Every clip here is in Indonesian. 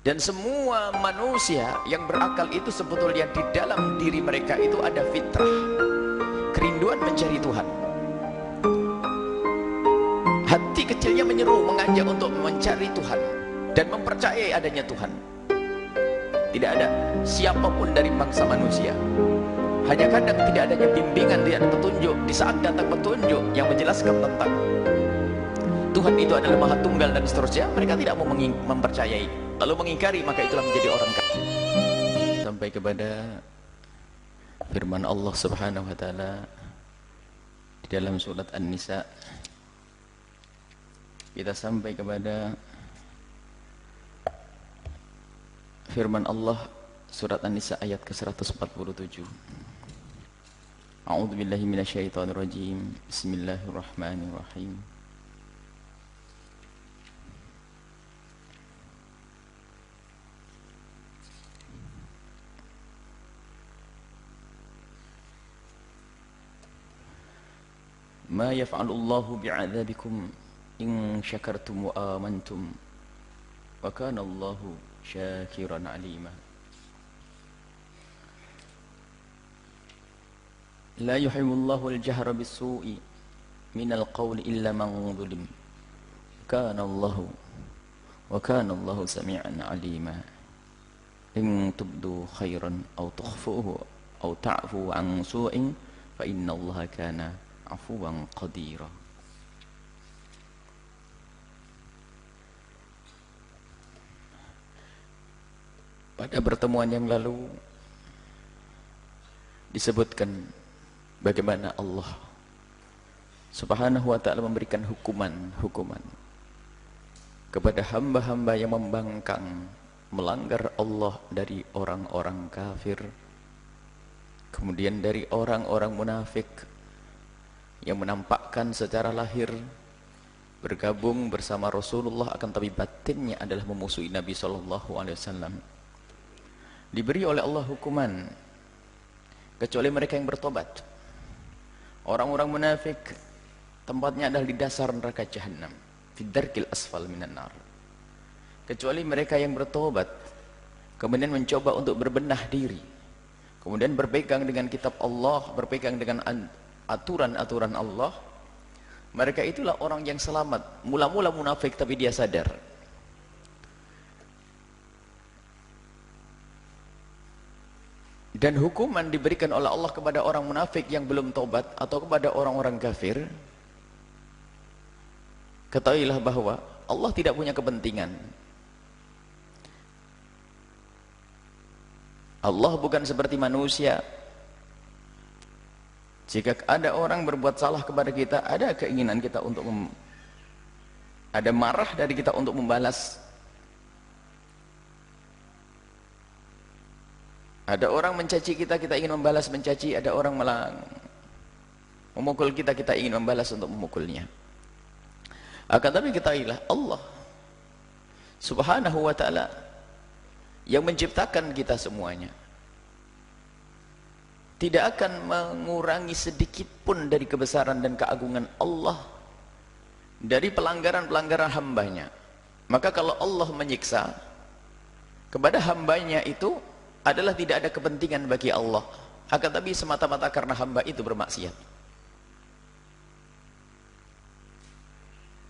Dan semua manusia yang berakal itu sebetulnya di dalam diri mereka itu ada fitrah, kerinduan mencari Tuhan. Hati kecilnya menyeru, mengajak untuk mencari Tuhan dan mempercayai adanya Tuhan. Tidak ada siapapun dari bangsa manusia, hanya kadang tidak adanya bimbingan, tidak ada petunjuk. Di saat datang petunjuk yang menjelaskan tentang Tuhan itu adalah Maha Tunggal dan seterusnya, mereka tidak mau mempercayai, lalu mengingkari, maka itulah menjadi orang kafir. Sampai kepada firman Allah Subhanahu wa taala di dalam surat An-Nisa. Kita sampai kepada firman Allah surat An-Nisa ayat ke-147. A'udzubillahi minasyaitonirrajim. Bismillahirrahmanirrahim. Ma yaf'alullahu bi'adzabikum in syakartum wa amantum wa kana Allahu syakiran alima. La yuhibbullahu al-jahra bis-su'i minal qawli illa man zulim. Kana Allahu sami'an alima. In tubdu khairan aw tukhfuhu aw ta'fu an su'in fa innallaha kana afuwan qadira. Pada pertemuan yang lalu disebutkan bagaimana Allah Subhanahu wa ta'ala memberikan hukuman kepada hamba-hamba yang membangkang, melanggar Allah dari orang-orang kafir, kemudian dari orang-orang munafik yang menampakkan secara lahir bergabung bersama Rasulullah, akan tapi batinnya adalah memusuhi Nabi SAW. Diberi oleh Allah hukuman kecuali mereka yang bertobat. Orang-orang munafik tempatnya adalah di dasar neraka Jahannam, fi darkil asfal minan nar. Kecuali mereka yang bertobat, kemudian mencoba untuk berbenah diri, kemudian berpegang dengan kitab Allah, berpegang dengan aturan-aturan Allah, mereka itulah orang yang selamat. Mula-mula munafik tapi dia sadar. Dan hukuman diberikan oleh Allah kepada orang munafik yang belum tobat atau kepada orang-orang kafir. Ketahuilah bahwa Allah tidak punya kepentingan. Allah bukan seperti manusia. Jika ada orang berbuat salah kepada kita, ada keinginan kita untuk ada marah dari kita untuk membalas. Ada orang mencaci kita, kita ingin membalas mencaci. Ada orang memukul kita, kita ingin membalas untuk memukulnya. Akan tapi ketahuilah Allah Subhanahu wa ta'ala yang menciptakan kita semuanya tidak akan mengurangi sedikit pun dari kebesaran dan keagungan Allah dari pelanggaran-pelanggaran hambanya. Maka kalau Allah menyiksa kepada hambanya itu adalah tidak ada kepentingan bagi Allah, akan tapi semata-mata karena hamba itu bermaksiat.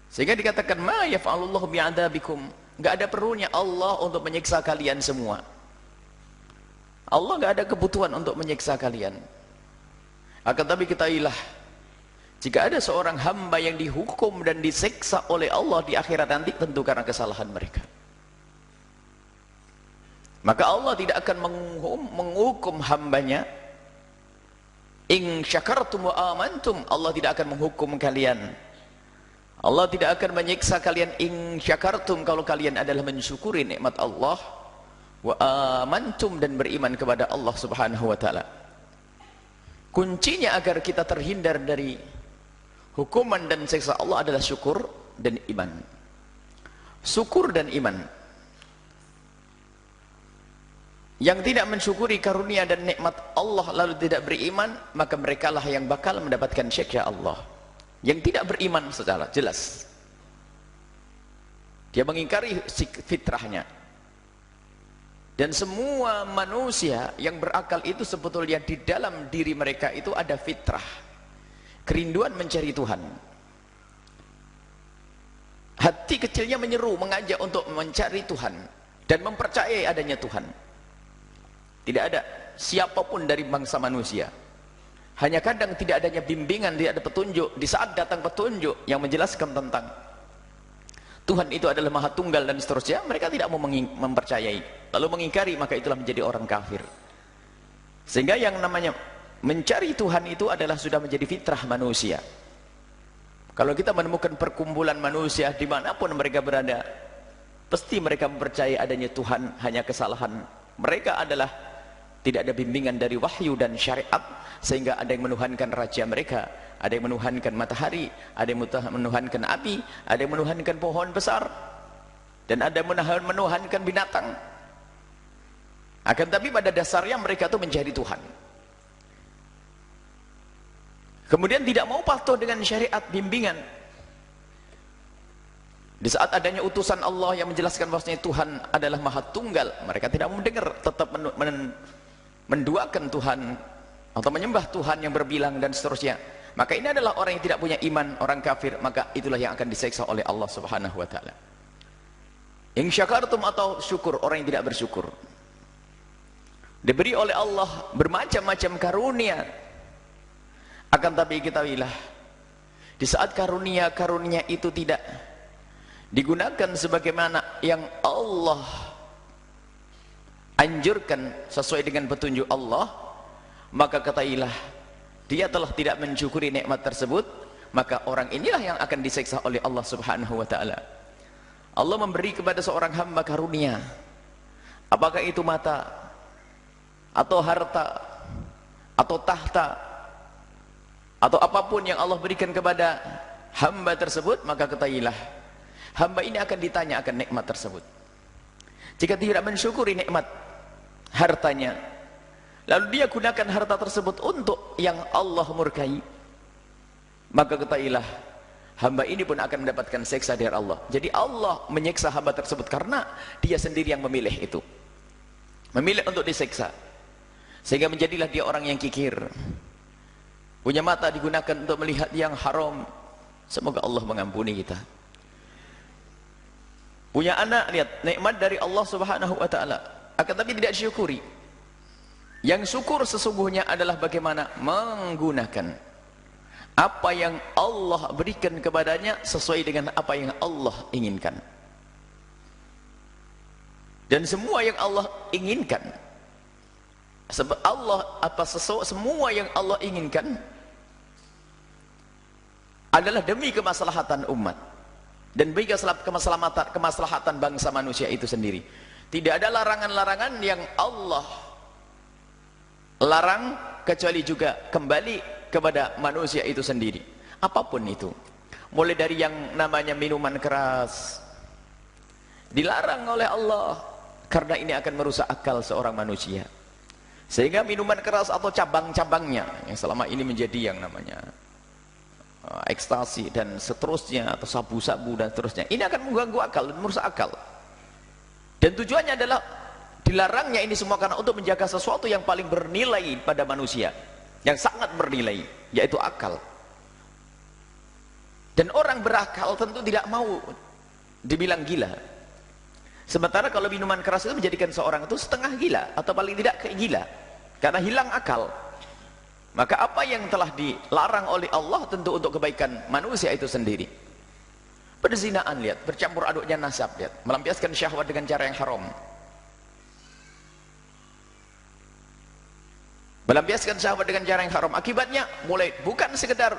Sehingga dikatakan ma yaf'alullahu bi'adabikum, enggak ada perlunya Allah untuk menyiksa kalian semua. Allah enggak ada kebutuhan untuk menyiksa kalian. Akan tapi ketahuilah, jika ada seorang hamba yang dihukum dan disiksa oleh Allah di akhirat nanti, tentu karena kesalahan mereka. Maka Allah tidak akan menghukum hambanya. In syakartum wa amantum, Allah tidak akan menghukum kalian. Allah tidak akan menyiksa kalian in syakartum, kalau kalian adalah mensyukuri nikmat Allah, wa amantum, dan beriman kepada Allah Subhanahu wa ta'ala. Kuncinya agar kita terhindar dari hukuman dan siksa Allah adalah syukur dan iman. Syukur dan iman. Yang tidak mensyukuri karunia dan nikmat Allah lalu tidak beriman, maka merekalah yang bakal mendapatkan siksa Allah. Yang tidak beriman secara jelas, dia mengingkari fitrahnya, Dan semua manusia yang berakal itu sebetulnya di dalam diri mereka itu ada fitrah, kerinduan mencari Tuhan. Hati kecilnya menyeru, mengajak untuk mencari Tuhan dan mempercayai adanya Tuhan. Tidak ada siapapun dari bangsa manusia, hanya kadang tidak adanya bimbingan, tidak ada petunjuk. Di saat datang petunjuk yang menjelaskan tentang Tuhan itu adalah Maha Tunggal dan seterusnya, mereka tidak mau mempercayai, lalu mengingkari, maka itulah menjadi orang kafir. Sehingga yang namanya mencari Tuhan itu adalah sudah menjadi fitrah manusia. Kalau kita menemukan perkumpulan manusia dimanapun mereka berada, pasti mereka mempercayai adanya Tuhan, hanya kesalahan mereka adalah tidak ada bimbingan dari wahyu dan syariat, sehingga ada yang menuhankan raja mereka, ada yang menuhankan matahari, ada yang menuhankan api, ada yang menuhankan pohon besar, dan ada yang menuhankan binatang. Akan tapi pada dasarnya mereka itu mencari Tuhan. Kemudian tidak mau patuh dengan syariat, bimbingan. Di saat adanya utusan Allah yang menjelaskan bahwasanya Tuhan adalah Maha Tunggal, mereka tidak mau mendengar, tetap menduakan Tuhan atau menyembah Tuhan yang berbilang dan seterusnya. Maka ini adalah orang yang tidak punya iman, orang kafir, maka itulah yang akan diseksa oleh Allah Subhanahu wa taala. In syakartum, atau syukur, orang yang tidak bersyukur. Diberi oleh Allah bermacam-macam karunia, akan tapi ketahuilah, di saat karunia-karunia itu tidak digunakan sebagaimana yang Allah anjurkan sesuai dengan petunjuk Allah, maka ketahuilah dia telah tidak mensyukuri nikmat tersebut, maka orang inilah yang akan diseksa oleh Allah Subhanahu wa taala. Allah memberi kepada seorang hamba karunia, apakah itu mata atau harta atau tahta atau apapun yang Allah berikan kepada hamba tersebut, maka ketahuilah hamba ini akan ditanya akan nikmat tersebut. Jika tidak mensyukuri nikmat hartanya, lalu dia gunakan harta tersebut untuk yang Allah murkai, maka ketahuilah hamba ini pun akan mendapatkan seksa dari Allah. Jadi Allah menyiksa hamba tersebut karena dia sendiri yang memilih itu, memilih untuk diseksa, sehingga menjadilah dia orang yang kikir. Punya mata digunakan untuk melihat yang haram, semoga Allah mengampuni kita. Punya anak, lihat nikmat dari Allah Subhanahu wa taala, akan tapi tidak disyukuri. Yang syukur sesungguhnya adalah bagaimana menggunakan apa yang Allah berikan kepadanya sesuai dengan apa yang Allah inginkan. Dan semua yang Allah inginkan, sebab Allah semua yang Allah inginkan adalah demi kemaslahatan umat dan bagi kemaslahatan bangsa manusia itu sendiri. Tidak ada larangan-larangan yang Allah larang kecuali juga kembali kepada manusia itu sendiri. Apapun itu, mulai dari yang namanya minuman keras, dilarang oleh Allah karena ini akan merusak akal seorang manusia, sehingga minuman keras atau cabang-cabangnya yang selama ini menjadi yang namanya ekstasi dan seterusnya, atau sabu-sabu dan seterusnya, ini akan mengganggu akal dan merusak akal. Dan tujuannya adalah dilarangnya ini semua karena untuk menjaga sesuatu yang paling bernilai pada manusia, yang sangat bernilai, yaitu akal. Dan orang berakal tentu tidak mau dibilang gila. Sementara kalau minuman keras itu menjadikan seorang itu setengah gila atau paling tidak kayak gila karena hilang akal. Maka apa yang telah dilarang oleh Allah tentu untuk kebaikan manusia itu sendiri. Perzinaan, lihat, bercampur aduknya nasab, lihat, melampiaskan syahwat dengan cara yang haram, melampiaskan syahwat dengan cara yang haram. Akibatnya mulai bukan sekedar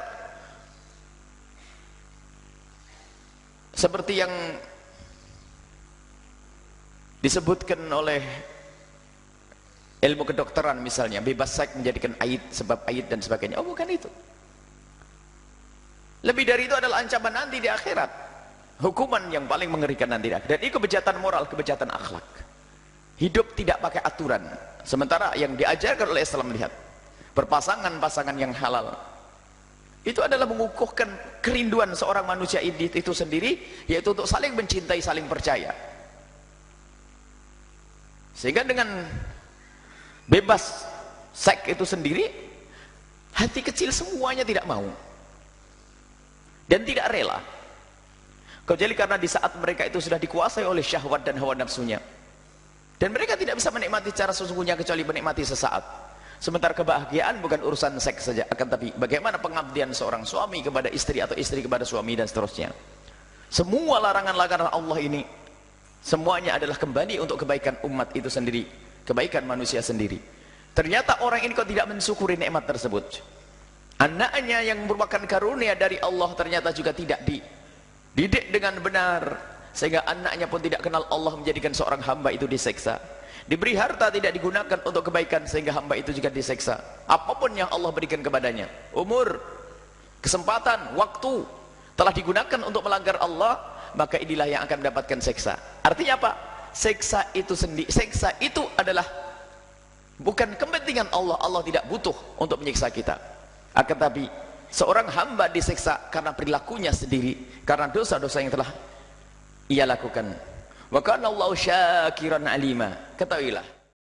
seperti yang disebutkan oleh ilmu kedokteran misalnya, bebas seks menjadikan aid, sebab aid dan sebagainya. Oh, bukan itu. Lebih dari itu adalah ancaman nanti di akhirat, hukuman yang paling mengerikan nanti di akhirat. Dan ini kebejatan moral, kebejatan akhlak. Hidup tidak pakai aturan. Sementara yang diajarkan oleh Islam, lihat, berpasangan-pasangan yang halal, itu adalah mengukuhkan kerinduan seorang manusia itu sendiri, yaitu untuk saling mencintai, saling percaya. Sehingga dengan bebas seks itu sendiri, hati kecil semuanya tidak mau dan tidak rela. Kecuali karena di saat mereka itu sudah dikuasai oleh syahwat dan hawa nafsunya, dan mereka tidak bisa menikmati secara sesungguhnya kecuali menikmati sesaat. Sementara kebahagiaan bukan urusan seks saja, akan tapi bagaimana pengabdian seorang suami kepada istri atau istri kepada suami dan seterusnya. Semua larangan-larangan Allah ini semuanya adalah kembali untuk kebaikan umat itu sendiri, kebaikan manusia sendiri. Ternyata orang ini kok tidak mensyukuri nikmat tersebut. Anaknya yang merupakan karunia dari Allah ternyata juga tidak dididik dengan benar, sehingga anaknya pun tidak kenal Allah, menjadikan seorang hamba itu diseksa. Diberi harta tidak digunakan untuk kebaikan, sehingga hamba itu juga diseksa. Apapun yang Allah berikan kepadanya, umur, kesempatan, waktu, telah digunakan untuk melanggar Allah, maka inilah yang akan mendapatkan seksa. Artinya apa? Seksa itu sendiri, seksa itu adalah bukan kepentingan Allah. Allah tidak butuh untuk menyiksa kita. Akan tapi seorang hamba diseksa karena perilakunya sendiri, karena dosa-dosa yang telah ia lakukan. Wa kana Allahu syakiran alima. Ketahuilah